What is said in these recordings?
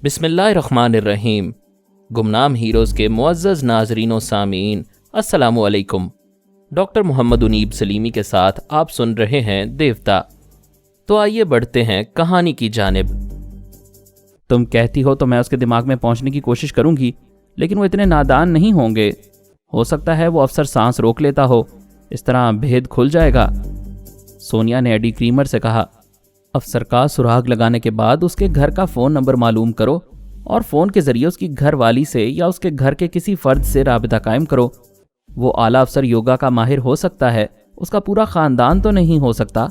بسم اللہ الرحمن الرحیم۔ گمنام ہیروز کے معزز ناظرین و سامعین، السلام علیکم۔ ڈاکٹر محمد اونیب سلیمی کے ساتھ آپ سن رہے ہیں دیوتا۔ تو آئیے بڑھتے ہیں کہانی کی جانب۔ تم کہتی ہو تو میں اس کے دماغ میں پہنچنے کی کوشش کروں گی، لیکن وہ اتنے نادان نہیں ہوں گے۔ ہو سکتا ہے وہ افسر سانس روک لیتا ہو، اس طرح بھید کھل جائے گا۔ سونیا نے ایڈی کریمر سے کہا، افسر کا سراغ لگانے کے بعد اس کے گھر کا فون نمبر معلوم کرو اور فون کے ذریعے اس کی گھر والی سے یا اس کے گھر کے کسی فرد سے رابطہ قائم کرو۔ وہ اعلیٰ افسر یوگا کا ماہر ہو سکتا ہے، اس کا پورا خاندان تو نہیں ہو سکتا۔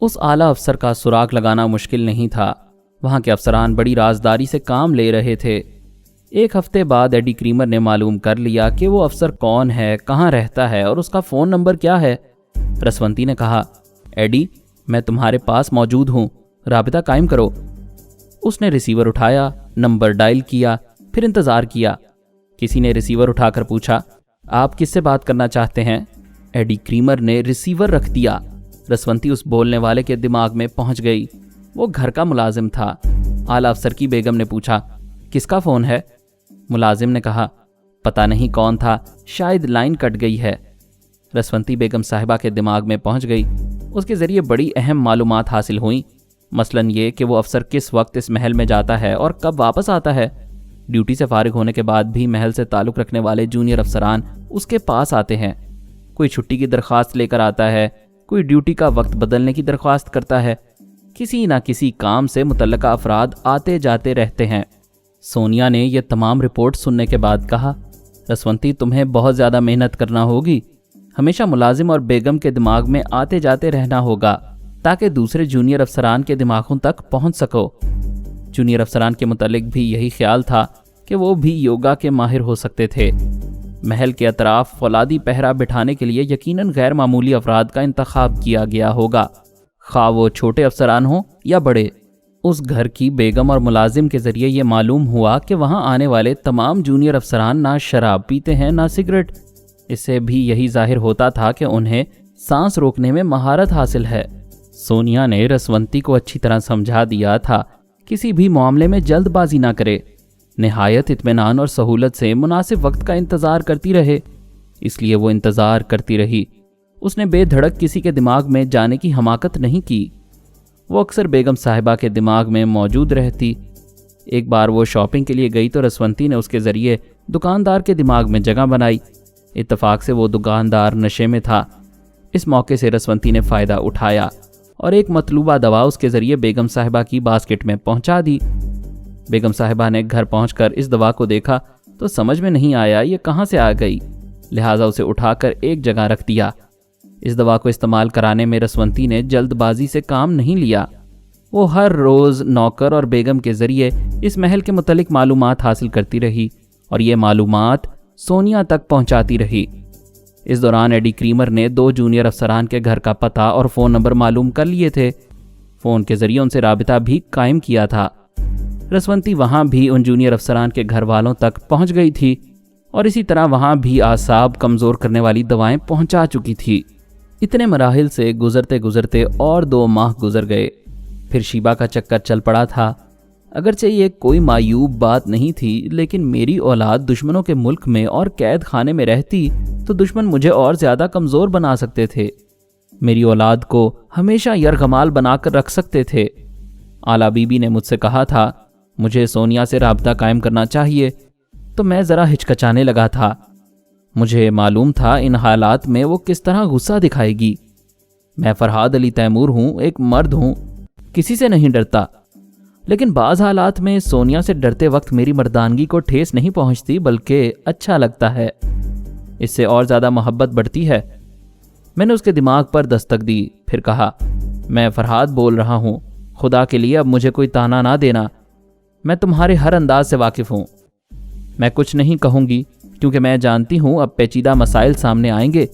اس اعلیٰ افسر کا سراغ لگانا مشکل نہیں تھا، وہاں کے افسران بڑی رازداری سے کام لے رہے تھے۔ ایک ہفتے بعد ایڈی کریمر نے معلوم کر لیا کہ وہ افسر کون ہے، کہاں رہتا ہے اور اس کا فون نمبر کیا ہے۔ رسونتی نے کہا، ایڈی، میں تمہارے پاس موجود ہوں، رابطہ قائم کرو۔ اس نے ریسیور اٹھایا، نمبر ڈائل کیا، پھر انتظار کیا۔ کسی نے ریسیور اٹھا کر پوچھا، آپ کس سے بات کرنا چاہتے ہیں؟ ایڈی کریمر نے ریسیور رکھ دیا۔ رسونتی اس بولنے والے کے دماغ میں پہنچ گئی، وہ گھر کا ملازم تھا۔ اعلیٰ افسر کی بیگم نے پوچھا، کس کا فون ہے؟ ملازم نے کہا، پتہ نہیں کون تھا، شاید لائن کٹ گئی ہے۔ رسونتی بیگم صاحبہ کے دماغ میں پہنچ گئی، اس کے ذریعے بڑی اہم معلومات حاصل ہوئیں، مثلاً یہ کہ وہ افسر کس وقت اس محل میں جاتا ہے اور کب واپس آتا ہے۔ ڈیوٹی سے فارغ ہونے کے بعد بھی محل سے تعلق رکھنے والے جونیئر افسران اس کے پاس آتے ہیں، کوئی چھٹی کی درخواست لے کر آتا ہے، کوئی ڈیوٹی کا وقت بدلنے کی درخواست کرتا ہے، کسی نہ کسی کام سے متعلقہ افراد آتے جاتے رہتے ہیں۔ سونیا نے یہ تمام رپورٹ سننے کے بعد کہا، رسونتی، تمہیں بہت زیادہ محنت کرنا ہوگی، ہمیشہ ملازم اور بیگم کے دماغ میں آتے جاتے رہنا ہوگا تاکہ دوسرے جونیئر افسران کے دماغوں تک پہنچ سکو۔ جونیئر افسران کے متعلق بھی یہی خیال تھا کہ وہ بھی یوگا کے ماہر ہو سکتے تھے۔ محل کے اطراف فولادی پہرا بٹھانے کے لیے یقیناً غیر معمولی افراد کا انتخاب کیا گیا ہوگا، خواہ وہ چھوٹے افسران ہوں یا بڑے۔ اس گھر کی بیگم اور ملازم کے ذریعے یہ معلوم ہوا کہ وہاں آنے والے تمام جونیئر افسران نہ شراب پیتے ہیں نہ سگریٹ۔ اس سے بھی یہی ظاہر ہوتا تھا کہ انہیں سانس روکنے میں مہارت حاصل ہے۔ سونیا نے رسونتی کو اچھی طرح سمجھا دیا تھا، کسی بھی معاملے میں جلد بازی نہ کرے، نہایت اطمینان اور سہولت سے مناسب وقت کا انتظار کرتی رہے۔ اس لیے وہ انتظار کرتی رہی، اس نے بے دھڑک کسی کے دماغ میں جانے کی حماقت نہیں کی۔ وہ اکثر بیگم صاحبہ کے دماغ میں موجود رہتی۔ ایک بار وہ شاپنگ کے لیے گئی تو رسونتی نے اس کے ذریعے دکاندار کے دماغ میں جگہ بنائی۔ اتفاق سے وہ دکاندار نشے میں تھا، اس موقع سے رسونتی نے فائدہ اٹھایا اور ایک مطلوبہ دوا اس کے ذریعے بیگم صاحبہ کی باسکٹ میں پہنچا دی۔ بیگم صاحبہ نے گھر پہنچ کر اس دوا کو دیکھا تو سمجھ میں نہیں آیا یہ کہاں سے آ گئی، لہٰذا اسے اٹھا کر ایک جگہ رکھ دیا۔ اس دوا کو استعمال کرانے میں رسونتی نے جلد بازی سے کام نہیں لیا، وہ ہر روز نوکر اور بیگم کے ذریعے اس محل کے متعلق معلومات حاصل کرتی رہی اور یہ معلومات سونیا تک پہنچاتی رہی۔ اس دوران ایڈی کریمر نے 2 جونیئر افسران کے گھر کا پتہ اور فون نمبر معلوم کر لیے تھے، فون کے ذریعے ان سے رابطہ بھی قائم کیا تھا۔ رسونتی وہاں بھی ان جونیئر افسران کے گھر والوں تک پہنچ گئی تھی اور اسی طرح وہاں بھی اعصاب کمزور کرنے والی دوائیں پہنچا چکی تھی۔ اتنے مراحل سے گزرتے گزرتے اور 2 ماہ گزر گئے، پھر شیبہ کا چکر چل پڑا تھا۔ اگرچہ یہ کوئی معیوب بات نہیں تھی، لیکن میری اولاد دشمنوں کے ملک میں اور قید خانے میں رہتی تو دشمن مجھے اور زیادہ کمزور بنا سکتے تھے، میری اولاد کو ہمیشہ یرغمال بنا کر رکھ سکتے تھے۔ اعلیٰ بی بی نے مجھ سے کہا تھا مجھے سونیا سے رابطہ قائم کرنا چاہیے، تو میں ذرا ہچکچانے لگا تھا۔ مجھے معلوم تھا ان حالات میں وہ کس طرح غصہ دکھائے گی۔ میں فرحاد علی تیمور ہوں، ایک مرد ہوں، کسی سے نہیں ڈرتا، لیکن بعض حالات میں سونیا سے ڈرتے وقت میری مردانگی کو ٹھیس نہیں پہنچتی بلکہ اچھا لگتا ہے، اس سے اور زیادہ محبت بڑھتی ہے۔ میں نے اس کے دماغ پر دستک دی، پھر کہا، میں فرحاد بول رہا ہوں، خدا کے لیے اب مجھے کوئی طعنہ نہ دینا، میں تمہارے ہر انداز سے واقف ہوں۔ میں کچھ نہیں کہوں گی کیونکہ میں جانتی ہوں اب پیچیدہ مسائل سامنے آئیں گے۔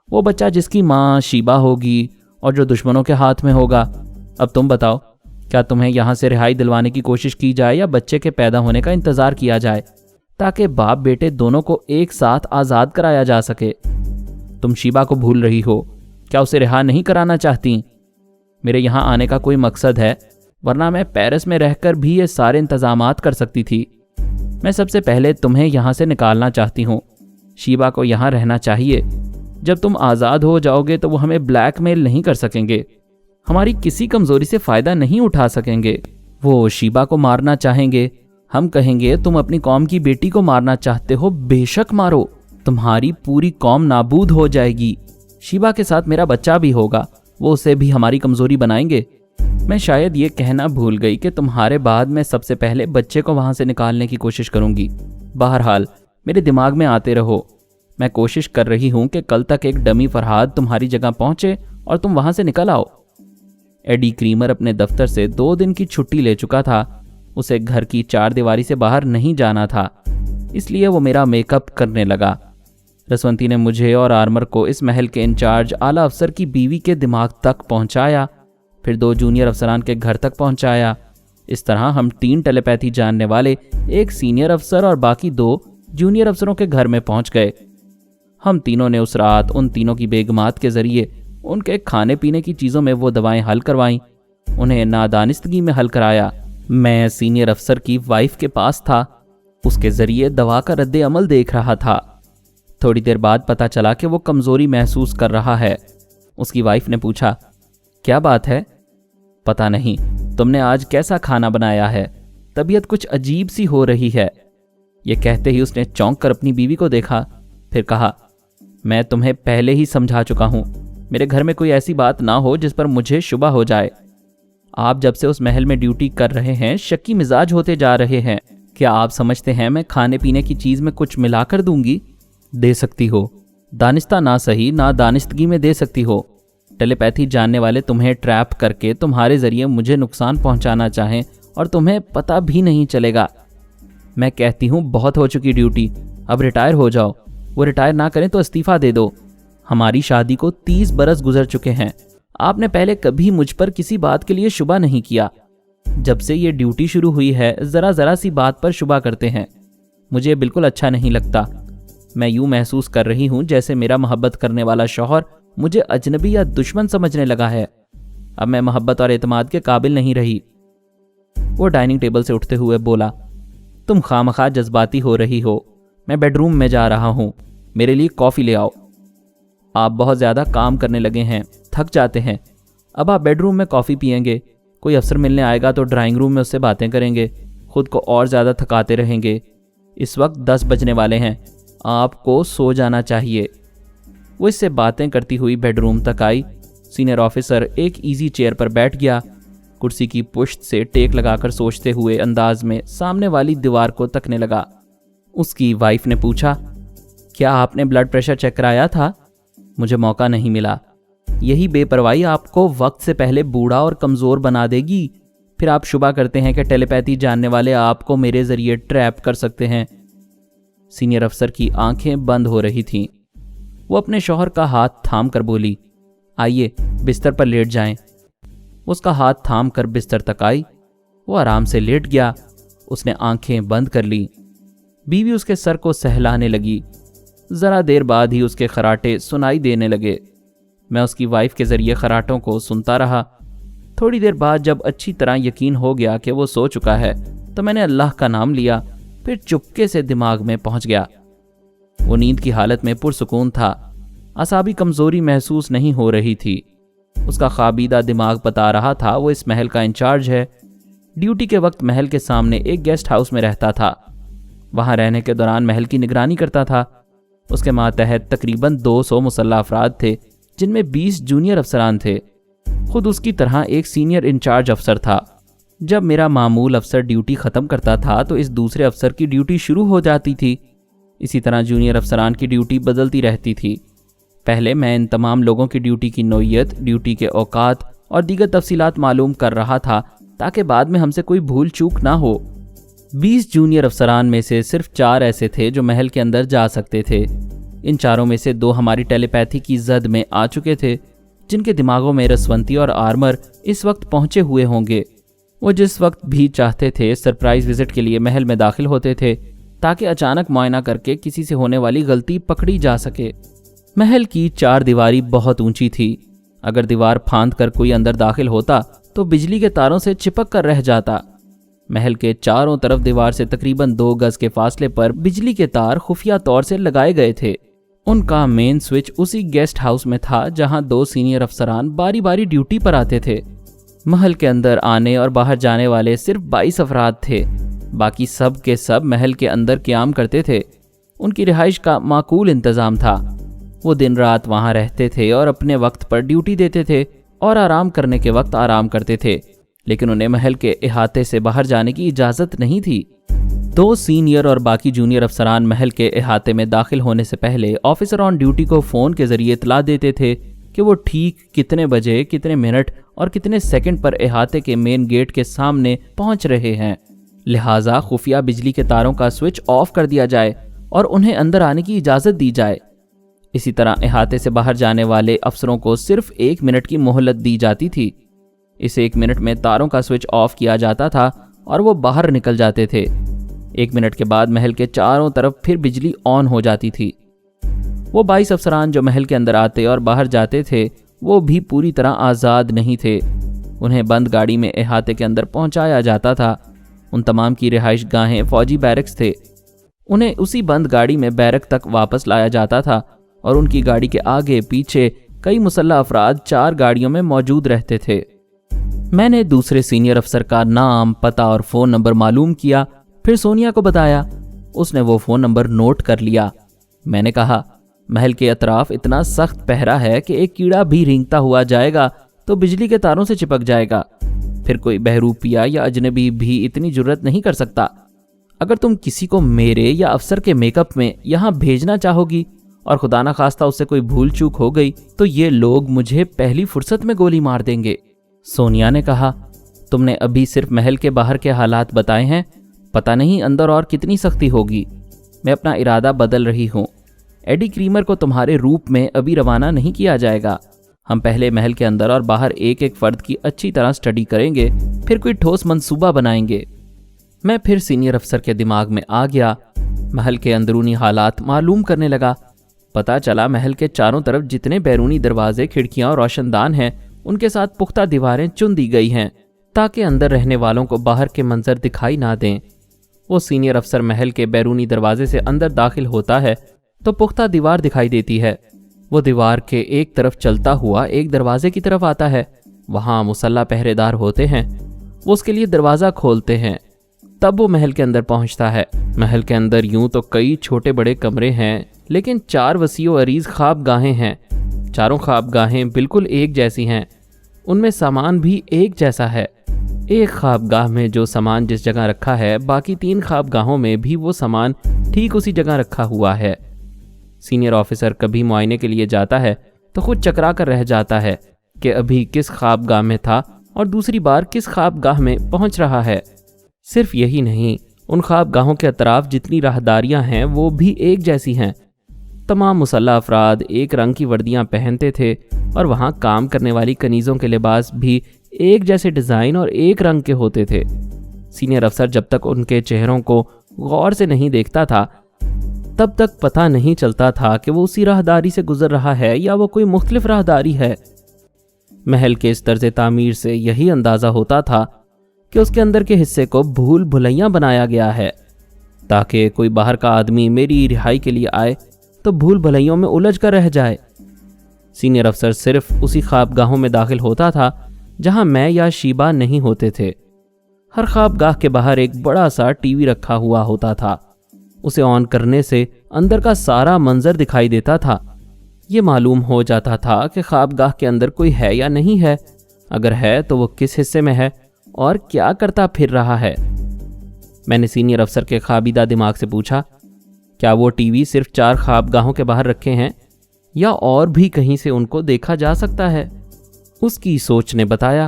وہ بچہ جس کی ماں شیبہ ہوگی اور جو دشمنوں کے ہاتھ میں ہوگا۔ اب تم بتاؤ، کیا تمہیں یہاں سے رہائی دلوانے کی کوشش کی جائے یا بچے کے پیدا ہونے کا انتظار کیا جائے تاکہ باپ بیٹے دونوں کو ایک ساتھ آزاد کرایا جا سکے؟ تم شیبہ کو بھول رہی ہو، کیا اسے رہا نہیں کرانا چاہتی؟ میرے یہاں آنے کا کوئی مقصد ہے ورنہ میں پیرس میں رہ کر بھی یہ سارے انتظامات کر سکتی تھی۔ میں سب سے پہلے تمہیں یہاں سے نکالنا چاہتی ہوں۔ شیبا کو یہاں رہنا چاہیے۔ جب تم آزاد ہو جاؤ گے تو وہ ہمیں بلیک میل نہیں کر سکیں گے، ہماری کسی کمزوری سے فائدہ نہیں اٹھا سکیں گے۔ وہ شیبا کو مارنا چاہیں گے، ہم کہیں گے تم اپنی قوم کی بیٹی کو مارنا چاہتے ہو، بے شک مارو، تمہاری پوری قوم نابود ہو جائے گی۔ شیبا کے ساتھ میرا بچہ بھی ہوگا، وہ اسے بھی ہماری کمزوری بنائیں گے۔ میں شاید یہ کہنا بھول گئی کہ تمہارے بعد میں سب سے پہلے بچے کو وہاں سے نکالنے کی کوشش کروں گی۔ بہرحال میرے دماغ میں آتے رہو، میں کوشش کر رہی ہوں کہ کل تک ایک ڈمی فرہاد تمہاری جگہ پہنچے اور تم وہاں سے نکل آؤ۔ ایڈی کریمر اپنے دفتر سے 2 دن کی چھٹی لے چکا تھا، اسے گھر کی 4 دیواری سے باہر نہیں جانا تھا، اس لیے وہ میرا میک اپ کرنے لگا۔ رسونتی نے مجھے اور آرمر کو اس محل کے انچارج اعلیٰ افسر کی بیوی کے دماغ تک پہنچایا، پھر 2 جونیئر افسران کے گھر تک پہنچایا۔ اس طرح ہم 3 ٹیلیپیتھی جاننے والے، 1 سینئر افسر اور باقی 2 جونیئر افسروں کے گھر میں پہنچ گئے۔ ہم تینوں نے اس رات ان تینوں کی بیگمات کے ذریعے ان کے کھانے پینے کی چیزوں میں وہ دوائیں حل کروائیں، انہیں نادانستگی میں حل کرایا۔ میں سینئر افسر کی وائف کے پاس تھا، اس کے ذریعے دوا کا رد عمل دیکھ رہا تھا۔ تھوڑی دیر بعد پتہ چلا کہ وہ کمزوری محسوس کر رہا ہے۔ اس کی وائف نے پوچھا، کیا بات ہے؟ پتہ نہیں، تم نے آج کیسا کھانا بنایا ہے؟ طبیعت کچھ عجیب سی ہو رہی ہے۔ یہ کہتے ہی اس نے چونک کر اپنی بیوی کو دیکھا، پھر کہا، میں تمہیں پہلے ہی سمجھا چکا ہوں، میرے گھر میں کوئی ایسی بات نہ ہو جس پر مجھے شبہ ہو جائے۔ آپ جب سے اس محل میں ڈیوٹی کر رہے ہیں شکی مزاج ہوتے جا رہے ہیں۔ کیا آپ سمجھتے ہیں میں کھانے پینے کی چیز میں کچھ ملا کر دوں گی؟ دے سکتی ہو، دانستہ نہ صحیح نادانستگی میں دے سکتی ہو۔ ٹیلیپیتھی جاننے والے تمہیں ٹریپ کر کے تمہارے ذریعے مجھے نقصان پہنچانا چاہیں اور تمہیں پتہ بھی نہیں چلے گا۔ میں کہتی ہوں بہت ہو چکی ڈیوٹی، اب ریٹائر ہو جاؤ۔ وہ ریٹائر نہ کریں تو استعفیٰ دے دو۔ ہماری شادی کو 30 برس گزر چکے ہیں، آپ نے پہلے کبھی مجھ پر کسی بات کے لیے شبہ نہیں کیا۔ جب سے یہ ڈیوٹی شروع ہوئی ہے ذرا سی بات پر شبہ کرتے ہیں، مجھے بالکل اچھا نہیں لگتا۔ میں یوں محسوس کر رہی ہوں جیسے میرا محبت کرنے والا شوہر مجھے اجنبی یا دشمن سمجھنے لگا ہے۔ اب میں محبت اور اعتماد کے قابل نہیں رہی۔ وہ ڈائننگ ٹیبل سے اٹھتے ہوئے بولا، تم خواہ جذباتی ہو رہی ہو، میں بیڈ روم میں جا رہا ہوں، میرے لیے کافی لے آؤ۔ آپ بہت زیادہ کام کرنے لگے ہیں، تھک جاتے ہیں، اب آپ بیڈ روم میں کافی پئیں گے، کوئی افسر ملنے آئے گا تو ڈرائنگ روم میں اس سے باتیں کریں گے، خود کو اور زیادہ تھکاتے رہیں گے۔ اس وقت 10 بجنے والے ہیں، آپ کو سو جانا چاہیے۔ وہ اس سے باتیں کرتی ہوئی بیڈ روم تک آئی۔ سینئر آفیسر ایک ایزی چیئر پر بیٹھ گیا، کرسی کی پشت سے ٹیک لگا کر سوچتے ہوئے انداز میں سامنے والی دیوار کو تکنے لگا۔ اس کی وائف نے پوچھا، کیا آپ نے بلڈ پریشر چیک کرایا تھا؟ مجھے موقع نہیں ملا۔ یہی بے پرواہی آپ کو وقت سے پہلے بوڑھا اور کمزور بنا دے گی۔ پھر آپ شبہ کرتے ہیں کہ ٹیلیپیتھی جاننے والے آپ کو میرے ذریعے ٹریپ کر سکتے ہیں۔ سینئر افسر کی آنکھیں بند ہو رہی تھیں۔ وہ اپنے شوہر کا ہاتھ تھام کر بولی، آئیے بستر پر لیٹ جائیں۔ اس کا ہاتھ تھام کر بستر تک آئی، وہ آرام سے لیٹ گیا، اس نے آنکھیں بند کر لی۔ بیوی اس کے سر کو سہلانے لگی۔ ذرا دیر بعد ہی اس کے خراٹے سنائی دینے لگے۔ میں اس کی وائف کے ذریعے خراٹوں کو سنتا رہا۔ تھوڑی دیر بعد جب اچھی طرح یقین ہو گیا کہ وہ سو چکا ہے تو میں نے اللہ کا نام لیا، پھر چپکے سے دماغ میں پہنچ گیا۔ وہ نیند کی حالت میں پرسکون تھا، اعصابی کمزوری محسوس نہیں ہو رہی تھی۔ اس کا خوابیدہ دماغ بتا رہا تھا وہ اس محل کا انچارج ہے۔ ڈیوٹی کے وقت محل کے سامنے ایک گیسٹ ہاؤس میں رہتا تھا، وہاں رہنے کے دوران محل کی نگرانی کرتا تھا۔ اس کے ماتحت تقریباً 200 مسلح افراد تھے، جن میں 20 جونیئر افسران تھے۔ خود اس کی طرح ایک سینئر انچارج افسر تھا۔ جب میرا معمول افسر ڈیوٹی ختم کرتا تھا تو اس دوسرے افسر کی ڈیوٹی شروع ہو جاتی تھی۔ اسی طرح جونیئر افسران کی ڈیوٹی بدلتی رہتی تھی۔ پہلے میں ان تمام لوگوں کی ڈیوٹی کی نوعیت، ڈیوٹی کے اوقات اور دیگر تفصیلات معلوم کر رہا تھا تاکہ بعد میں ہم سے کوئی بھول چوک نہ ہو۔ 20 جونیئر افسران میں سے صرف 4 ایسے تھے جو محل کے اندر جا سکتے تھے۔ ان 4 میں سے 2 ہماری ٹیلیپیتھی کی زد میں آ چکے تھے، جن کے دماغوں میں رسونتی اور آرمر اس وقت پہنچے ہوئے ہوں گے۔ وہ جس وقت بھی چاہتے تھے سرپرائز وزٹ کے لیے محل میں داخل ہوتے تھے تاکہ اچانک معائنہ کر کے کسی سے ہونے والی غلطی پکڑی جا سکے۔ محل کی 4 دیواری بہت اونچی تھی، اگر دیوار پھاند کر کوئی اندر داخل ہوتا تو تو بجلی کے تاروں سے چپک کر رہ جاتا۔ محل کے چاروں طرف دیوار سے تقریباً 2 گز کے فاصلے پر بجلی کے تار خفیہ طور سے لگائے گئے تھے۔ ان کا مین سوئچ اسی گیسٹ ہاؤس میں تھا جہاں 2 سینئر افسران باری باری ڈیوٹی پر آتے تھے۔ محل کے اندر آنے اور باہر جانے والے صرف 22 افراد تھے، باقی سب کے سب محل کے اندر قیام کرتے تھے۔ ان کی رہائش کا معقول انتظام تھا۔ وہ دن رات وہاں رہتے تھے اور اپنے وقت پر ڈیوٹی دیتے تھے اور آرام کرنے کے وقت آرام کرتے تھے، لیکن انہیں محل کے احاطے سے باہر جانے کی اجازت نہیں تھی۔ 2 سینئر اور باقی جونیئر افسران محل کے احاطے میں داخل ہونے سے پہلے آفیسر آن ڈیوٹی کو فون کے ذریعے اطلاع دیتے تھے کہ وہ ٹھیک کتنے بجے، کتنے منٹ اور کتنے سیکنڈ پر احاطے کے مین گیٹ کے سامنے پہنچ رہے ہیں، لہٰذا خفیہ بجلی کے تاروں کا سوئچ آف کر دیا جائے اور انہیں اندر آنے کی اجازت دی جائے۔ اسی طرح احاطے سے باہر جانے والے افسروں کو صرف 1 منٹ کی مہلت دی جاتی تھی۔ اس 1 منٹ میں تاروں کا سوئچ آف کیا جاتا تھا اور وہ باہر نکل جاتے تھے۔ 1 منٹ کے بعد محل کے چاروں طرف پھر بجلی آن ہو جاتی تھی۔ وہ 22 افسران جو محل کے اندر آتے اور باہر جاتے تھے وہ بھی پوری طرح آزاد نہیں تھے۔ انہیں بند گاڑی میں احاطے کے اندر پہنچایا جاتا تھا۔ ان تمام کی رہائش گاہیں فوجی بیرکس تھے۔ انہیں اسی بند گاڑی میں بیرک تک واپس لایا جاتا تھا اور ان کی گاڑی کے آگے پیچھے کئی مسلح افراد 4 گاڑیوں میں موجود رہتے تھے۔ میں نے دوسرے سینئر افسر کا نام، پتہ اور فون نمبر معلوم کیا، پھر سونیا کو بتایا۔ اس نے وہ فون نمبر نوٹ کر لیا۔ میں نے کہا، محل کے اطراف اتنا سخت پہرا ہے کہ ایک کیڑا بھی رینگتا ہوا جائے گا تو بجلی کے تاروں سے چپک جائے گا، پھر کوئی بہروپیہ یا اجنبی بھی اتنی جرت نہیں کر سکتا۔ اگر تم کسی کو میرے یا افسر کے میک اپ میں یہاں بھیجنا چاہو گی اور خدا نہ خواستہ اس سے کوئی بھول چوک ہو گئی تو یہ لوگ مجھے پہلی فرصت میں گولی مار دیں گے۔ سونیا نے کہا، تم نے ابھی صرف محل کے باہر کے حالات بتائے ہیں، پتہ نہیں اندر اور کتنی سختی ہوگی۔ میں اپنا ارادہ بدل رہی ہوں۔ ایڈی کریمر کو تمہارے روپ میں ابھی روانہ نہیں کیا جائے گا۔ ہم پہلے محل کے اندر اور باہر ایک ایک فرد کی اچھی طرح سٹڈی کریں گے، پھر کوئی ٹھوس منصوبہ بنائیں گے۔ میں پھر سینئر افسر کے دماغ میں آ گیا۔ محل کے اندرونی حالات معلوم کرنے لگا۔ پتہ چلا محل کے چاروں طرف جتنے بیرونی دروازے، کھڑکیاں اور روشن دان ہیں ان کے ساتھ پختہ دیواریں چن دی گئی ہیں تاکہ اندر رہنے والوں کو باہر کے منظر دکھائی نہ دیں۔ وہ سینئر افسر محل کے بیرونی دروازے سے اندر داخل ہوتا ہے تو پختہ دیوار دکھائی دیتی ہے۔ وہ دیوار کے ایک طرف چلتا ہوا ایک دروازے کی طرف آتا ہے، وہاں مسلح پہرے دار ہوتے ہیں۔ وہ اس کے لیے دروازہ کھولتے ہیں، تب وہ محل کے اندر پہنچتا ہے۔ محل کے اندر یوں تو کئی چھوٹے بڑے کمرے ہیں، لیکن 4 وسیع و عریض خواب گاہیں ہیں۔ چاروں خواب گاہیں بالکل ایک جیسی ہیں، ان میں سامان بھی ایک جیسا ہے۔ ایک خواب گاہ میں جو سامان جس جگہ رکھا ہے، باقی 3 خواب گاہوں میں بھی وہ سامان ٹھیک اسی جگہ رکھا ہوا ہے۔ سینئر آفیسر کبھی معائنے کے لیے جاتا ہے تو خود چکرا کر رہ جاتا ہے کہ ابھی کس خواب گاہ میں تھا اور دوسری بار کس خواب گاہ میں پہنچ رہا ہے۔ صرف یہی نہیں، ان خواب گاہوں کے اطراف جتنی راہداریاں ہیں وہ بھی ایک جیسی ہیں۔ تمام مسلح افراد ایک رنگ کی وردیاں پہنتے تھے اور وہاں کام کرنے والی کنیزوں کے لباس بھی ایک جیسے ڈیزائن اور ایک رنگ کے ہوتے تھے۔ سینئر افسر جب تک ان کے چہروں کو غور سے نہیں دیکھتا تھا تب تک پتہ نہیں چلتا تھا کہ وہ اسی راہداری سے گزر رہا ہے یا وہ کوئی مختلف راہداری ہے۔ محل کے اس طرز تعمیر سے یہی اندازہ ہوتا تھا کہ اس کے اندر کے حصے کو بھول بھلیاں بنایا گیا ہے تاکہ کوئی باہر کا آدمی میری رہائی کے لیے آئے تو بھول بھلائیوں میں الجھ کر رہ جائے۔ سینئر افسر صرف اسی خواب گاہوں میں داخل ہوتا تھا جہاں میں یا شیبہ نہیں ہوتے تھے۔ ہر خواب گاہ کے باہر ایک بڑا سا ٹی وی رکھا ہوا ہوتا تھا۔ اسے آن کرنے سے اندر کا سارا منظر دکھائی دیتا تھا۔ یہ معلوم ہو جاتا تھا کہ خواب گاہ کے اندر کوئی ہے یا نہیں ہے، اگر ہے تو وہ کس حصے میں ہے اور کیا کرتا پھر رہا ہے۔ میں نے سینئر افسر کے خوابیدہ دماغ سے پوچھا، کیا وہ ٹی وی صرف 4 خواب گاہوں کے باہر رکھے ہیں یا اور بھی کہیں سے ان کو دیکھا جا سکتا ہے؟ اس کی سوچ نے بتایا،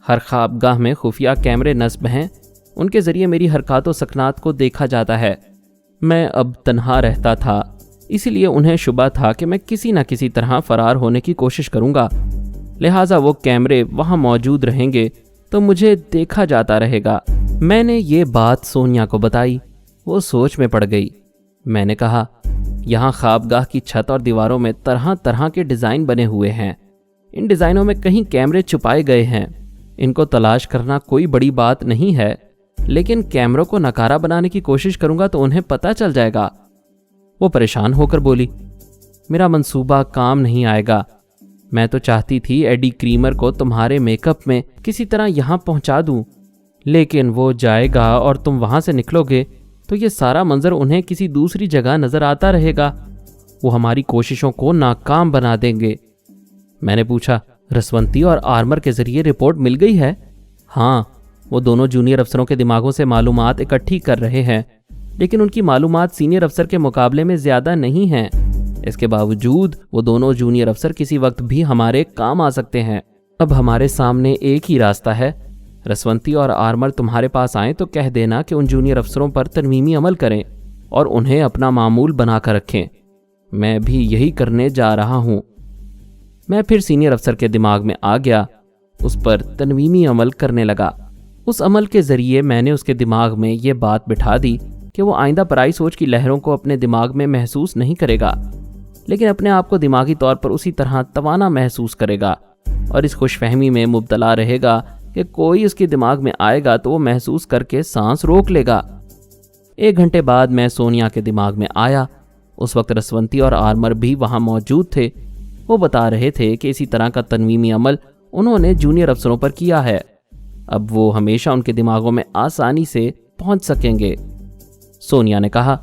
ہر خواب گاہ میں خفیہ کیمرے نصب ہیں، ان کے ذریعے میری حرکات و سکنات کو دیکھا جاتا ہے۔ میں اب تنہا رہتا تھا، اسی لیے انہیں شبہ تھا کہ میں کسی نہ کسی طرح فرار ہونے کی کوشش کروں گا، لہٰذا وہ کیمرے وہاں موجود رہیں گے تو مجھے دیکھا جاتا رہے گا۔ میں نے یہ بات سونیا کو بتائی، وہ سوچ میں پڑ گئی۔ میں نے کہا، یہاں خواب گاہ کی چھت اور دیواروں میں طرح طرح کے ڈیزائن بنے ہوئے ہیں، ان ڈیزائنوں میں کہیں کیمرے چھپائے گئے ہیں۔ ان کو تلاش کرنا کوئی بڑی بات نہیں ہے، لیکن کیمروں کو ناکارہ بنانے کی کوشش کروں گا تو انہیں پتہ چل جائے گا۔ وہ پریشان ہو کر بولی، میرا منصوبہ کام نہیں آئے گا۔ میں تو چاہتی تھی ایڈی کریمر کو تمہارے میک اپ میں کسی طرح یہاں پہنچا دوں، لیکن وہ جائے گا اور تم وہاں سے نکلو گے تو یہ سارا منظر انہیں کسی دوسری جگہ نظر آتا رہے گا۔ وہ ہماری کوششوں کو ناکام بنا دیں گے۔ میں نے پوچھا، رسونتی اور آرمر کے ذریعے رپورٹ مل گئی ہے؟ ہاں، وہ دونوں جونیئر افسروں کے دماغوں سے معلومات اکٹھی کر رہے ہیں، لیکن ان کی معلومات سینئر افسر کے مقابلے میں زیادہ نہیں ہیں۔ اس کے باوجود وہ دونوں جونیئر افسر کسی وقت بھی ہمارے کام آ سکتے ہیں۔ اب ہمارے سامنے ایک ہی راستہ ہے، رسونتی اور آرمر تمہارے پاس آئیں تو کہہ دینا کہ ان جونیئر افسروں پر ترمیمی عمل کریں اور انہیں اپنا معمول بنا کر رکھیں۔ میں بھی یہی کرنے جا رہا ہوں۔ میں پھر سینئر افسر کے دماغ میں آ گیا، اس پر ترمیمی عمل کرنے لگا۔ اس عمل کے ذریعے میں نے اس کے دماغ میں یہ بات بٹھا دی کہ وہ آئندہ پرائی سوچ کی لہروں کو اپنے دماغ میں محسوس نہیں کرے گا، لیکن اپنے آپ کو دماغی طور پر اسی طرح توانا محسوس کرے گا، اور اس خوش فہمی میں مبتلا رہے گا کہ کوئی اس کے دماغ میں آئے گا تو وہ محسوس کر کے سانس روک لے گا۔ 1 گھنٹے بعد میں سونیا کے دماغ میں آیا۔ اس وقت رسونتی اور آرمر بھی وہاں موجود تھے۔ وہ بتا رہے تھے کہ اسی طرح کا ترمیمی عمل انہوں نے جونیئر افسروں پر کیا ہے۔ اب وہ ہمیشہ ان کے دماغوں میں آسانی سے پہنچ سکیں گے۔ سونیا نے کہا،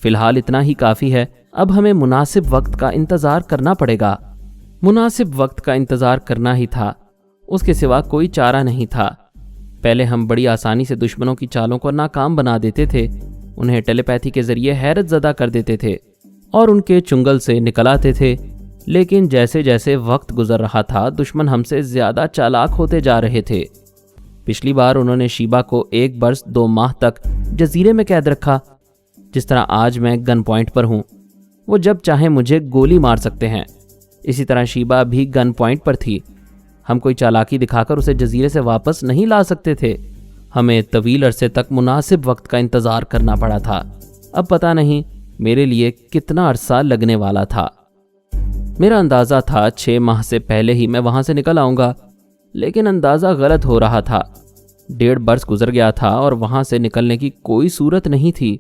فی الحال اتنا ہی کافی ہے، اب ہمیں مناسب وقت کا انتظار کرنا پڑے گا۔ مناسب وقت کا انتظار کرنا ہی تھا، اس کے سوا کوئی چارہ نہیں تھا۔ پہلے ہم بڑی آسانی سے دشمنوں کی چالوں کو ناکام بنا دیتے تھے، انہیں ٹیلی پیتھی کے ذریعے حیرت زدہ کر دیتے تھے اور ان کے چنگل سے نکل آتے تھے، لیکن جیسے جیسے وقت گزر رہا تھا دشمن ہم سے زیادہ چالاک ہوتے جا رہے تھے۔ پچھلی بار انہوں نے شیبا کو 1 برس 2 ماہ تک جزیرے میں قید رکھا، جس طرح آج میں گن پوائنٹ پر ہوں۔ وہ جب چاہیں مجھے گولی مار سکتے ہیں۔ اسی طرح شیبا بھی گن پوائنٹ پر تھی۔ ہم کوئی چالاکی دکھا کر اسے جزیرے سے واپس نہیں لا سکتے تھے۔ ہمیں طویل عرصے تک مناسب وقت کا انتظار کرنا پڑا تھا۔ اب پتہ نہیں میرے لیے کتنا عرصہ لگنے والا تھا۔ میرا اندازہ تھا 6 ماہ سے پہلے ہی میں وہاں سے نکل آؤں گا، لیکن اندازہ غلط ہو رہا تھا۔ 1.5 برس گزر گیا تھا اور وہاں سے نکلنے کی کوئی صورت نہیں تھی۔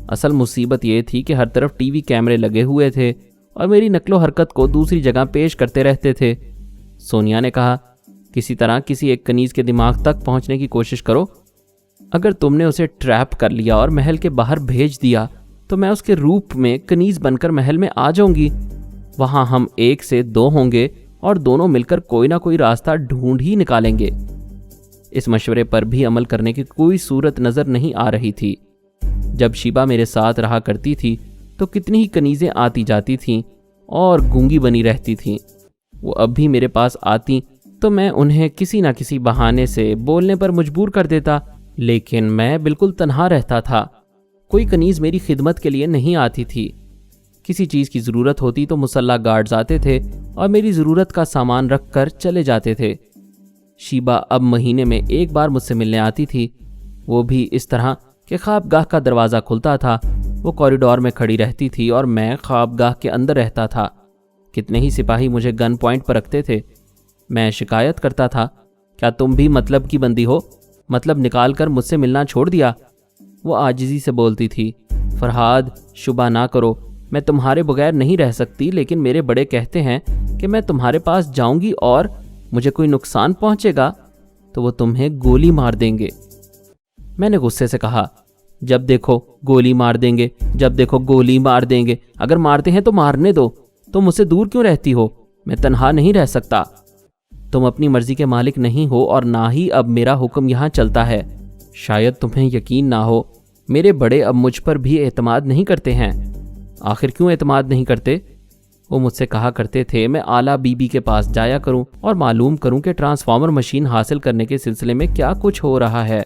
اصل مصیبت یہ تھی کہ ہر طرف ٹی وی کیمرے لگے ہوئے تھے اور میری نقل و حرکت کو دوسری جگہ پیش کرتے رہتے تھے۔ سونیا نے کہا، کسی طرح کسی ایک کنیز کے دماغ تک پہنچنے کی کوشش کرو۔ اگر تم نے اسے ٹریپ کر لیا اور محل کے باہر بھیج دیا تو میں اس کے روپ میں کنیز بن کر محل میں آ جاؤں گی۔ وہاں ہم 1 سے 2 ہوں گے اور دونوں مل کر کوئی نہ کوئی راستہ ڈھونڈ ہی نکالیں گے۔ اس مشورے پر بھی عمل کرنے کی کوئی صورت نظر نہیں آ رہی تھی۔ جب شیبا میرے ساتھ رہا کرتی تھی تو کتنی ہی کنیزیں آتی جاتی تھیں اور گونگی بنی رہتی تھیں۔ وہ اب بھی میرے پاس آتی تو میں انہیں کسی نہ کسی بہانے سے بولنے پر مجبور کر دیتا، لیکن میں بالکل تنہا رہتا تھا۔ کوئی کنیز میری خدمت کے لیے نہیں آتی تھی۔ کسی چیز کی ضرورت ہوتی تو مسلح گارڈز آتے تھے اور میری ضرورت کا سامان رکھ کر چلے جاتے تھے۔ شیبا اب مہینے میں 1 بار مجھ سے ملنے آتی تھی، وہ بھی اس طرح کہ خوابگاہ کا دروازہ کھلتا تھا، وہ کوریڈور میں کھڑی رہتی تھی اور میں خوابگاہ کے اندر رہتا تھا۔ کتنے ہی سپاہی مجھے گن پوائنٹ پر رکھتے تھے۔ میں شکایت کرتا تھا، کیا تم بھی مطلب کی بندی ہو؟ مطلب نکال کر مجھ سے ملنا چھوڑ دیا؟ وہ عاجزی سے بولتی تھی، فرہاد شبہ نہ کرو، میں تمہارے بغیر نہیں رہ سکتی، لیکن میرے بڑے کہتے ہیں کہ میں تمہارے پاس جاؤں گی اور مجھے کوئی نقصان پہنچے گا تو وہ تمہیں گولی مار دیں گے۔ میں نے غصے سے کہا، جب دیکھو گولی مار دیں گے، جب دیکھو گولی مار دیں گے، اگر مارتے ہیں تو مارنے دو، تم مجھ سے دور کیوں رہتی ہو؟ میں تنہا نہیں رہ سکتا۔ تم اپنی مرضی کے مالک نہیں ہو اور نہ ہی اب میرا حکم یہاں چلتا ہے۔ شاید تمہیں یقین نہ ہو، میرے بڑے اب مجھ پر بھی اعتماد نہیں کرتے ہیں۔ آخر کیوں اعتماد نہیں کرتے؟ وہ مجھ سے کہا کرتے تھے میں اعلیٰ بی بی کے پاس جایا کروں اور معلوم کروں کہ ٹرانسفارمر مشین حاصل کرنے کے سلسلے میں کیا کچھ ہو رہا ہے۔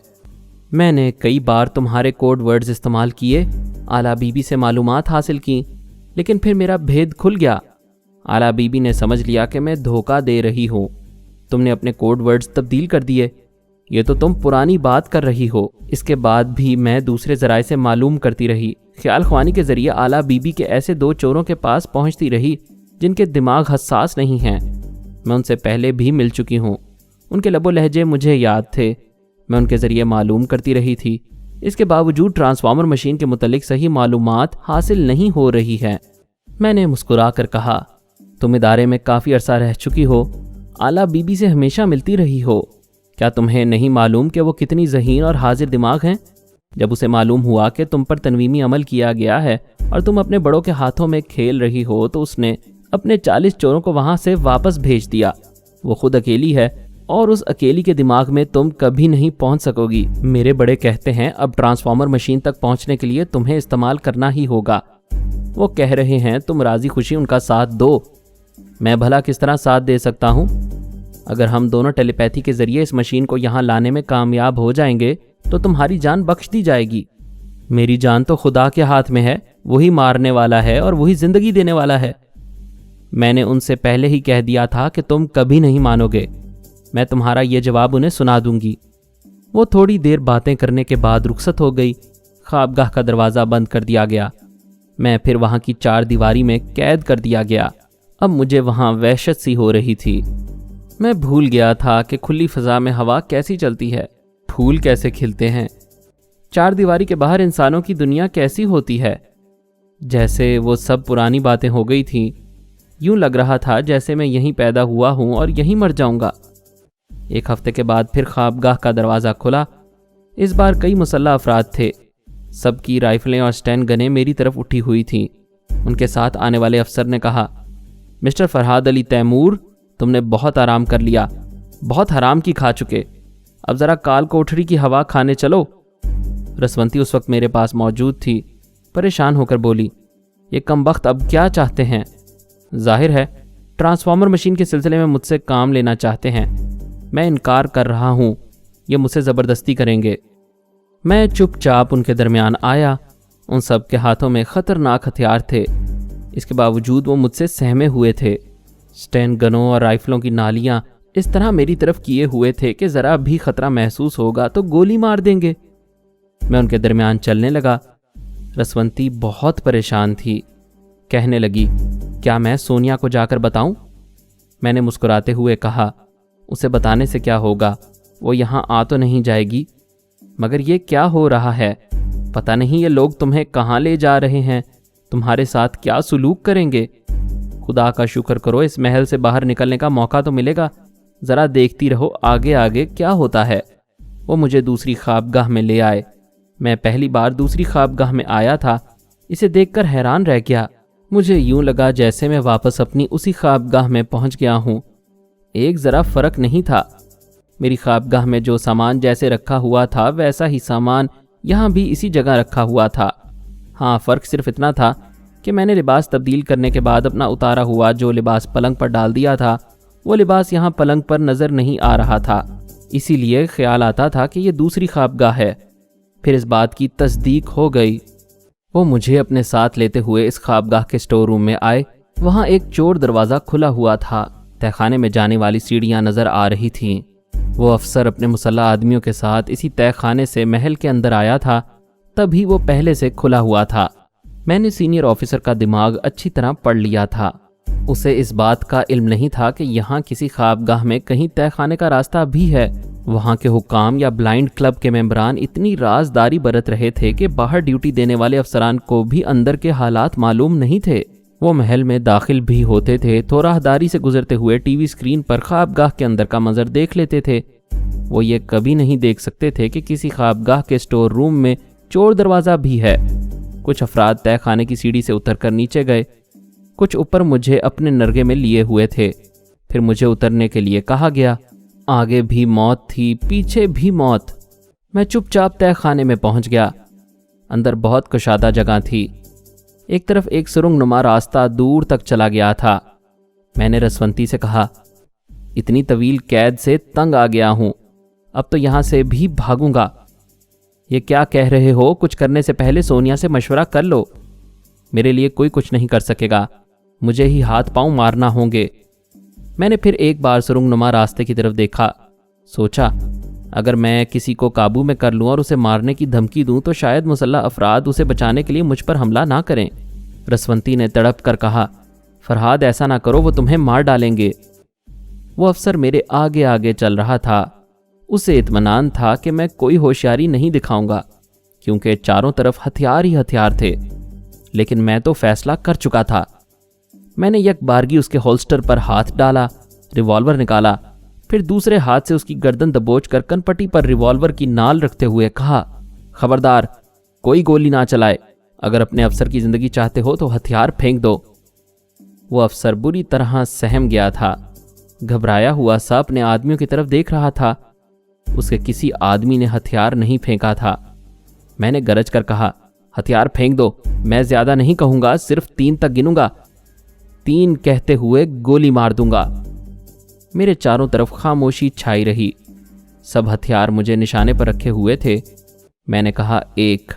میں نے کئی بار تمہارے کوڈ ورڈز استعمال کیے، اعلیٰ بی بی سے معلومات حاصل کی، لیکن پھر میرا بھید کھل گیا۔ اعلیٰ بی بی نے سمجھ لیا کہ میں دھوکہ دے رہی ہوں۔ تم نے اپنے کوڈ ورڈز تبدیل کر دیے۔ یہ تو تم پرانی بات کر رہی ہو۔ اس کے بعد بھی میں دوسرے ذرائع سے معلوم کرتی رہی، خیال خوانی کے ذریعے اعلیٰ بی بی کے ایسے 2 چوروں کے پاس پہنچتی رہی جن کے دماغ حساس نہیں ہیں۔ میں ان سے پہلے بھی مل چکی ہوں، ان کے لب و لہجے مجھے یاد تھے، میں ان کے ذریعے معلوم کرتی رہی تھی۔ اس کے باوجود ٹرانسفارمر مشین کے متعلق صحیح معلومات حاصل نہیں ہو رہی ہے۔ میں نے مسکرا کر کہا، تم ادارے میں کافی عرصہ رہ چکی ہو، اعلیٰ بی بی سے ہمیشہ ملتی رہی ہو، کیا تمہیں نہیں معلوم کہ وہ کتنی ذہین اور حاضر دماغ ہیں؟ جب اسے معلوم ہوا کہ تم پر تنویمی عمل کیا گیا ہے اور تم اپنے بڑوں کے ہاتھوں میں کھیل رہی ہو تو اس نے اپنے 40 چوروں کو وہاں سے واپس بھیج دیا۔ وہ خود اکیلی ہے اور اس اکیلی کے دماغ میں تم کبھی نہیں پہنچ سکو گی۔ میرے بڑے کہتے ہیں اب ٹرانسفارمر مشین تک پہنچنے کے لیے تمہیں استعمال کرنا ہی ہوگا۔ وہ کہہ رہے ہیں تم راضی خوشی ان کا ساتھ دو۔ میں بھلا کس طرح ساتھ دے سکتا ہوں؟ اگر ہم دونوں ٹیلی پیتھی کے ذریعے اس مشین کو یہاں لانے میں کامیاب ہو جائیں گے تو تمہاری جان بخش دی جائے گی۔ میری جان تو خدا کے ہاتھ میں ہے، وہی مارنے والا ہے اور وہی زندگی دینے والا ہے۔ میں نے ان سے پہلے ہی کہہ دیا تھا کہ تم کبھی نہیں مانو گے۔ میں تمہارا یہ جواب انہیں سنا دوں گی۔ وہ تھوڑی دیر باتیں کرنے کے بعد رخصت ہو گئی۔ خوابگاہ کا دروازہ بند کر دیا گیا۔ میں پھر وہاں کی 4 دیواری میں قید کر دیا گیا۔ اب مجھے وہاں وحشت سی ہو رہی تھی۔ میں بھول گیا تھا کہ کھلی فضا میں ہوا کیسی چلتی ہے، پھول کیسے کھلتے ہیں، 4 دیواری کے باہر انسانوں کی دنیا کیسی ہوتی ہے۔ جیسے وہ سب پرانی باتیں ہو گئی تھیں، یوں لگ رہا تھا جیسے میں یہیں پیدا ہوا ہوں اور یہیں مر جاؤں گا۔ 1 ہفتے کے بعد پھر خوابگاہ کا دروازہ کھلا۔ اس بار کئی مسلح افراد تھے، سب کی رائفلیں اور سٹین گنیں میری طرف اٹھی ہوئی تھیں۔ ان کے ساتھ آنے والے افسر نے کہا، مسٹر فرہاد علی تیمور، تم نے بہت آرام کر لیا، بہت حرام کی کھا چکے، اب ذرا کال کوٹھری کی ہوا کھانے چلو۔ رسونتی اس وقت میرے پاس موجود تھی، پریشان ہو کر بولی، یہ کمبخت اب کیا چاہتے ہیں؟ ظاہر ہے ٹرانسفارمر مشین کے سلسلے میں مجھ سے کام لینا چاہتے ہیں۔ میں انکار کر رہا ہوں، یہ مجھ سے زبردستی کریں گے۔ میں چپ چاپ ان کے درمیان آیا۔ ان سب کے ہاتھوں میں خطرناک ہتھیار تھے، اس کے باوجود وہ مجھ سے سہمے ہوئے تھے۔ سٹین گنوں اور رائفلوں کی نالیاں اس طرح میری طرف کیے ہوئے تھے کہ ذرا بھی خطرہ محسوس ہوگا تو گولی مار دیں گے۔ میں ان کے درمیان چلنے لگا۔ رسونتی بہت پریشان تھی، کہنے لگی، کیا میں سونیا کو جا کر بتاؤں؟ میں نے مسکراتے ہوئے کہا، اسے بتانے سے کیا ہوگا، وہ یہاں آ تو نہیں جائے گی۔ مگر یہ کیا ہو رہا ہے؟ پتہ نہیں یہ لوگ تمہیں کہاں لے جا رہے ہیں، تمہارے ساتھ کیا سلوک کریں گے۔ خدا کا شکر کرو اس محل سے باہر نکلنے کا موقع تو ملے گا، ذرا دیکھتی رہو آگے آگے کیا ہوتا ہے۔ وہ مجھے دوسری خوابگاہ میں لے آئے۔ میں پہلی بار دوسری خوابگاہ میں آیا تھا، اسے دیکھ کر حیران رہ گیا۔ مجھے یوں لگا جیسے میں واپس اپنی اسی خوابگاہ میں پہنچ گیا ہوں۔ ایک ذرا فرق نہیں تھا، میری خوابگاہ میں جو سامان جیسے رکھا ہوا تھا ویسا ہی سامان یہاں بھی اسی جگہ رکھا ہوا تھا۔ ہاں، فرق صرف اتنا تھا کہ میں نے لباس تبدیل کرنے کے بعد اپنا اتارا ہوا جو لباس پلنگ پر ڈال دیا تھا، وہ لباس یہاں پلنگ پر نظر نہیں آ رہا تھا، اسی لیے خیال آتا تھا کہ یہ دوسری خوابگاہ ہے۔ پھر اس بات کی تصدیق ہو گئی۔ وہ مجھے اپنے ساتھ لیتے ہوئے اس خوابگاہ کے سٹور روم میں آئے۔ وہاں ایک چور دروازہ کھلا ہوا تھا، تہہ خانے میں جانے والی سیڑھیاں نظر آ رہی تھیں۔ وہ افسر اپنے مسلح آدمیوں کے ساتھ اسی تہہ خانے سے محل کے اندر آیا تھا، تبھی وہ پہلے سے کھلا ہوا تھا۔ میں نے سینئر آفیسر کا دماغ اچھی طرح پڑھ لیا تھا۔ اسے اس بات کا علم نہیں تھا کہ یہاں کسی خوابگاہ میں کہیں تہہ خانے کا راستہ بھی ہے۔ وہاں کے حکام یا بلائنڈ کلب کے ممبران اتنی رازداری برت رہے تھے کہ باہر ڈیوٹی دینے والے افسران کو بھی اندر کے حالات معلوم نہیں تھے۔ وہ محل میں داخل بھی ہوتے تھے تو راہداری سے گزرتے ہوئے ٹی وی اسکرین پر خوابگاہ کے اندر کا منظر دیکھ لیتے تھے۔ وہ یہ کبھی نہیں دیکھ سکتے تھے کہ کسی خوابگاہ کے سٹور روم میں چور دروازہ بھی ہے۔ کچھ افراد تہہ خانے کی سیڑھی سے اتر کر نیچے گئے، کچھ اوپر مجھے اپنے نرگے میں لیے ہوئے تھے۔ پھر مجھے اترنے کے لیے کہا گیا۔ آگے بھی موت تھی، پیچھے بھی موت۔ میں چپ چاپ تہہ خانے میں پہنچ گیا۔ اندر بہت کشادہ جگہ تھی، ایک طرف ایک سرنگ نما راستہ دور تک چلا گیا تھا۔ میں نے رسونتی سے کہا، اتنی طویل قید سے تنگ آ گیا ہوں، اب تو یہاں سے بھی بھاگوں گا۔ یہ کیا کہہ رہے ہو؟ کچھ کرنے سے پہلے سونیا سے مشورہ کر لو۔ میرے لیے کوئی کچھ نہیں کر سکے گا، مجھے ہی ہاتھ پاؤں مارنا ہوں گے۔ میں نے پھر ایک بار سرنگ نما راستے کی طرف دیکھا، سوچا اگر میں کسی کو قابو میں کر لوں اور اسے مارنے کی دھمکی دوں تو شاید مسلح افراد اسے بچانے کے لیے مجھ پر حملہ نہ کریں۔ رسونتی نے تڑپ کر کہا، فرہاد ایسا نہ کرو، وہ تمہیں مار ڈالیں گے۔ وہ افسر میرے آگے آگے چل رہا تھا۔ اسے اطمینان تھا کہ میں کوئی ہوشیاری نہیں دکھاؤں گا کیونکہ چاروں طرف ہتھیار ہی ہتھیار تھے، لیکن میں تو فیصلہ کر چکا تھا۔ میں نے یک بارگی اس کے ہولسٹر پر ہاتھ ڈالا، ریوالور نکالا، پھر دوسرے ہاتھ سے اس کی گردن دبوچ کر کنپٹی پر ریوالور کی نال رکھتے ہوئے کہا، خبردار کوئی گولی نہ چلائے، اگر اپنے افسر کی زندگی چاہتے ہو تو ہتھیار پھینک دو۔ وہ افسر بری طرح سہم گیا تھا، گھبرایا ہوا سا اپنے آدمیوں کی طرف دیکھ رہا تھا۔ اس کے کسی آدمی نے ہتھیار نہیں پھینکا تھا۔ میں نے گرج کر کہا، ہتھیار پھینک دو، میں زیادہ نہیں کہوں گا، صرف 3 تک گنوں گا، 3 کہتے ہوئے گولی مار دوں گا۔ میرے چاروں طرف خاموشی چھائی رہی، سب ہتھیار مجھے نشانے پر رکھے ہوئے تھے۔ میں نے کہا 1،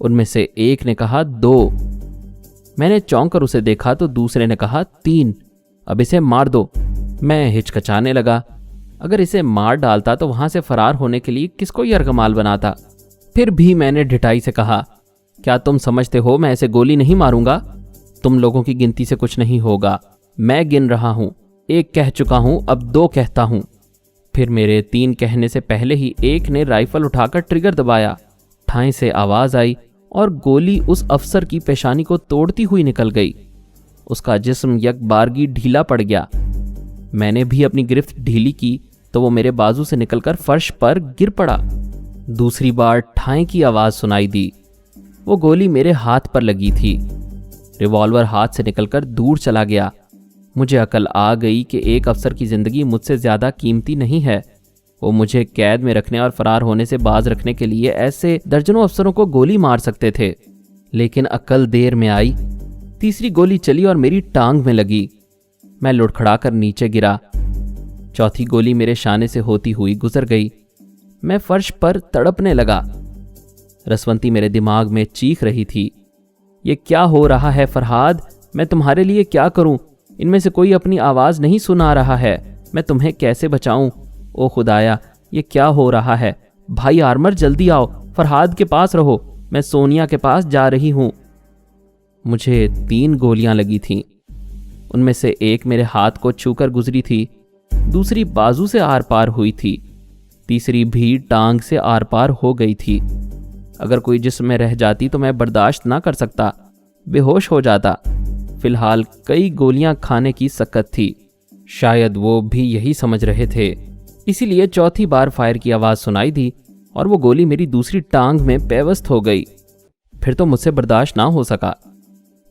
ان میں سے ایک نے کہا 2، میں نے چونک کر اسے دیکھا تو دوسرے نے کہا 3، اب اسے مار دو۔ میں ہچکچانے لگا، اگر اسے مار ڈالتا تو وہاں سے فرار ہونے کے لیے کس کو یرغمال بناتا؟ پھر بھی میں نے ڈھٹائی سے کہا، کیا تم سمجھتے ہو میں ایسے گولی نہیں ماروں گا؟ تم لوگوں کی گنتی سے کچھ نہیں ہوگا، میں گن رہا ہوں، 1 کہہ چکا ہوں، اب 2 کہتا ہوں۔ پھر میرے 3 کہنے سے پہلے ہی ایک نے رائفل اٹھا کر ٹریگر دبایا، ٹھائیں سے آواز آئی اور گولی اس افسر کی پیشانی کو توڑتی ہوئی نکل گئی۔ اس کا جسم یک بارگی ڈھیلا پڑ گیا۔ میں نے بھی اپنی گرفت ڈھیلی کی تو وہ میرے بازو سے نکل کر فرش پر گر پڑا۔ دوسری بار ٹھائیں کی آواز سنائی دی، وہ گولی میرے ہاتھ پر لگی تھی۔ ریوالور ہاتھ سے نکل کر دور چلا گیا۔ مجھے عقل آ گئی کہ ایک افسر کی زندگی مجھ سے زیادہ قیمتی نہیں ہے۔ وہ مجھے قید میں رکھنے اور فرار ہونے سے باز رکھنے کے لیے ایسے درجنوں افسروں کو گولی مار سکتے تھے، لیکن عقل دیر میں آئی۔ تیسری گولی چلی اور میری ٹانگ میں لگی۔ میں لڑکھڑا کر نیچے گرا۔ چوتھی گولی میرے شانے سے ہوتی ہوئی گزر گئی۔ میں فرش پر تڑپنے لگا۔ رسونتی میرے دماغ میں چیخ رہی تھی، یہ کیا ہو رہا ہے فرہاد؟ میں تمہارے لیے کیا کروں؟ ان میں سے کوئی اپنی آواز نہیں سنا رہا ہے، میں تمہیں کیسے بچاؤں؟ او خدایا، یہ کیا ہو رہا ہے؟ بھائی آرمر جلدی آؤ، فرہاد کے پاس رہو، میں سونیا کے پاس جا رہی ہوں۔ مجھے 3 گولیاں لگی تھیں، ان میں سے ایک میرے ہاتھ کو چھو کر گزری تھی، دوسری بازو سے آر پار ہوئی تھی، تیسری بھی ٹانگ سے آر پار ہو گئی تھی۔ اگر کوئی جسم میں رہ جاتی تو میں برداشت نہ کر سکتا، بے ہوش ہو جاتا۔ فی الحال کئی گولیاں کھانے کی سکت تھی، شاید وہ بھی یہی سمجھ رہے تھے، اسی لیے چوتھی بار فائر کی آواز سنائی دی اور وہ گولی میری دوسری ٹانگ میں پیوست ہو گئی۔ پھر تو مجھ سے برداشت نہ ہو سکا،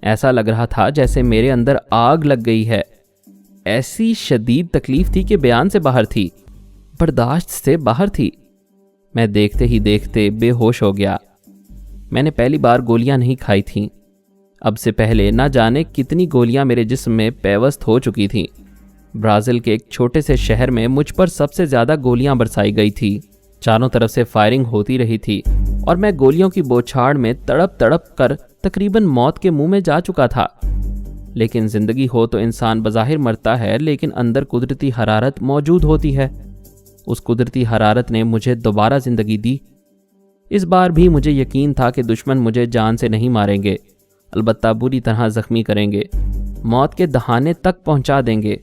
ایسا لگ رہا تھا جیسے میرے اندر آگ لگ گئی ہے۔ ایسی شدید تکلیف تھی کہ بیان سے باہر تھی، برداشت سے باہر تھی۔ میں دیکھتے ہی دیکھتے بے ہوش ہو گیا۔ میں نے پہلی بار گولیاں نہیں کھائی تھیں، اب سے پہلے نہ جانے کتنی گولیاں میرے جسم میں پیوست ہو چکی تھیں۔ برازیل کے ایک چھوٹے سے شہر میں مجھ پر سب سے زیادہ گولیاں برسائی گئی تھی، چاروں طرف سے فائرنگ ہوتی رہی تھی اور میں گولیوں کی بوچھاڑ میں تڑپ تڑپ کر تقریباً موت کے منہ میں جا چکا تھا۔ لیکن زندگی ہو تو انسان بظاہر مرتا ہے، لیکن اندر قدرتی حرارت موجود ہوتی ہے۔ اس قدرتی حرارت نے مجھے دوبارہ زندگی دی۔ اس بار بھی مجھے یقین تھا کہ دشمن مجھے جان سے نہیں ماریں گے، البتہ بری طرح زخمی کریں گے، موت کے دہانے تک پہنچا دیں گے،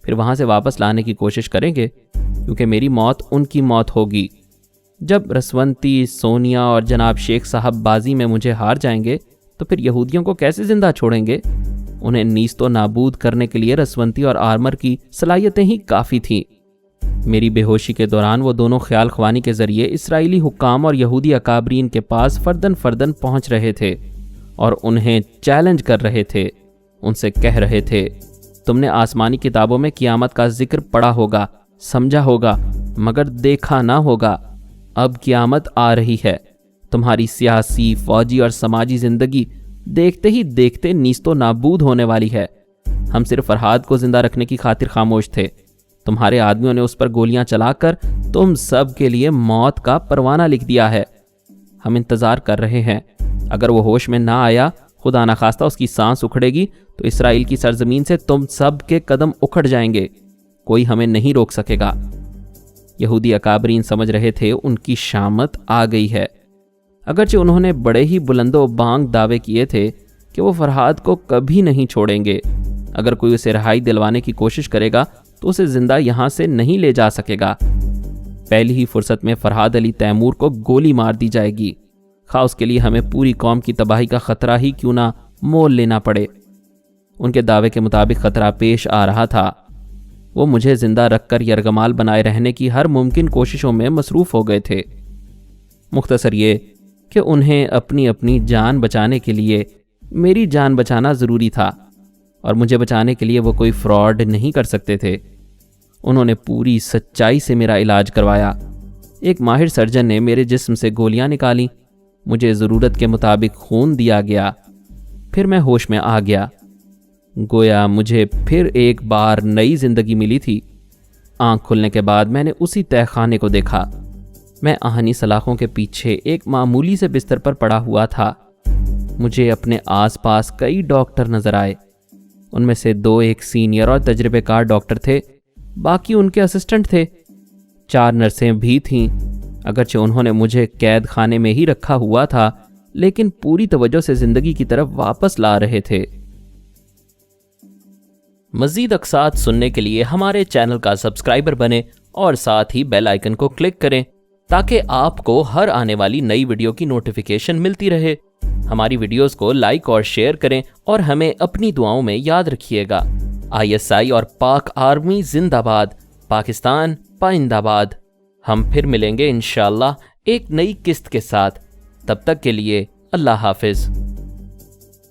پھر وہاں سے واپس لانے کی کوشش کریں گے، کیونکہ میری موت ان کی موت ہوگی۔ جب رسونتی، سونیا اور جناب شیخ صاحب بازی میں مجھے ہار جائیں گے تو پھر یہودیوں کو کیسے زندہ چھوڑیں گے؟ انہیں نیست و نابود کرنے کے لیے رسونتی اور آرمر کی صلاحیتیں ہی کافی تھیں۔ میری بے ہوشی کے دوران وہ دونوں خیال خوانی کے ذریعے اسرائیلی حکام اور یہودی اکابرین کے پاس فردن فردن پہنچ رہے تھے اور انہیں چیلنج کر رہے تھے، ان سے کہہ رہے تھے، تم نے آسمانی کتابوں میں قیامت کا ذکر پڑھا ہوگا، سمجھا ہوگا، مگر دیکھا نہ ہوگا۔ اب قیامت آ رہی ہے، تمہاری سیاسی، فوجی اور سماجی زندگی دیکھتے ہی دیکھتے نیست و نابود ہونے والی ہے۔ ہم صرف فرہاد کو زندہ رکھنے کی خاطر خاموش تھے، تمہارے آدمیوں نے اس پر گولیاں چلا کر تم سب کے لیے موت کا پروانہ لکھ دیا ہے۔ ہم انتظار کر رہے ہیں، اگر وہ ہوش میں نہ آیا، خدا نخواستہ اس کی سانس اکھڑے گی تو اسرائیل کی سرزمین سے تم سب کے قدم اکھڑ جائیں گے، کوئی ہمیں نہیں روک سکے گا۔ یہودی اکابرین سمجھ رہے تھے ان کی شامت آ گئی ہے، اگرچہ انہوں نے بڑے ہی بلند و بانگ دعوے کیے تھے کہ وہ فرہاد کو کبھی نہیں چھوڑیں گے، اگر کوئی اسے رہائی دلوانے کی کوشش کرے گا تو اسے زندہ یہاں سے نہیں لے جا سکے گا۔ پہلی ہی فرصت میں فرحاد علی تیمور کو گولی مار دی جائے گی، خواہ اس کے لیے ہمیں پوری قوم کی تباہی کا خطرہ ہی کیوں نہ مول لینا پڑے۔ ان کے دعوے کے مطابق خطرہ پیش آ رہا تھا۔ وہ مجھے زندہ رکھ کر یرغمال بنائے رہنے کی ہر ممکن کوششوں میں مصروف ہو گئے تھے۔ مختصر یہ کہ انہیں اپنی اپنی جان بچانے کے لیے میری جان بچانا ضروری تھا، اور مجھے بچانے کے لیے وہ کوئی فراڈ نہیں کر سکتے تھے۔ انہوں نے پوری سچائی سے میرا علاج کروایا۔ ایک ماہر سرجن نے میرے جسم سے گولیاں نکالی، مجھے ضرورت کے مطابق خون دیا گیا، پھر میں ہوش میں آ گیا۔ گویا مجھے پھر ایک بار نئی زندگی ملی تھی۔ آنکھ کھلنے کے بعد میں نے اسی تہہ خانے کو دیکھا۔ میں آہنی سلاخوں کے پیچھے ایک معمولی سے بستر پر پڑا ہوا تھا۔ مجھے اپنے آس پاس کئی ڈاکٹر نظر آئے۔ ان میں سے 2 ایک سینئر اور تجربے کار ڈاکٹر تھے، باقی ان کے اسسٹنٹ تھے۔ 4 نرسیں بھی تھیں۔ اگرچہ انہوں نے مجھے قید خانے میں ہی رکھا ہوا تھا، لیکن پوری توجہ سے زندگی کی طرف واپس لا رہے تھے۔ مزید اقساط سننے کے لیے ہمارے چینل کا سبسکرائبر بنیں اور ساتھ ہی بیل آئیکن کو کلک کریں تاکہ آپ کو ہر آنے والی نئی ویڈیو کی نوٹیفیکیشن ملتی رہے۔ ہماری ویڈیوز کو لائک اور شیئر کریں اور ہمیں اپنی دعاؤں میں یاد رکھیے گا۔ ISI اور پاک آرمی زندہ باد، پاکستان پائندہ باد۔ ہم پھر ملیں گے انشاءاللہ ایک نئی قسط کے ساتھ۔ تب تک کے لیے اللہ حافظ۔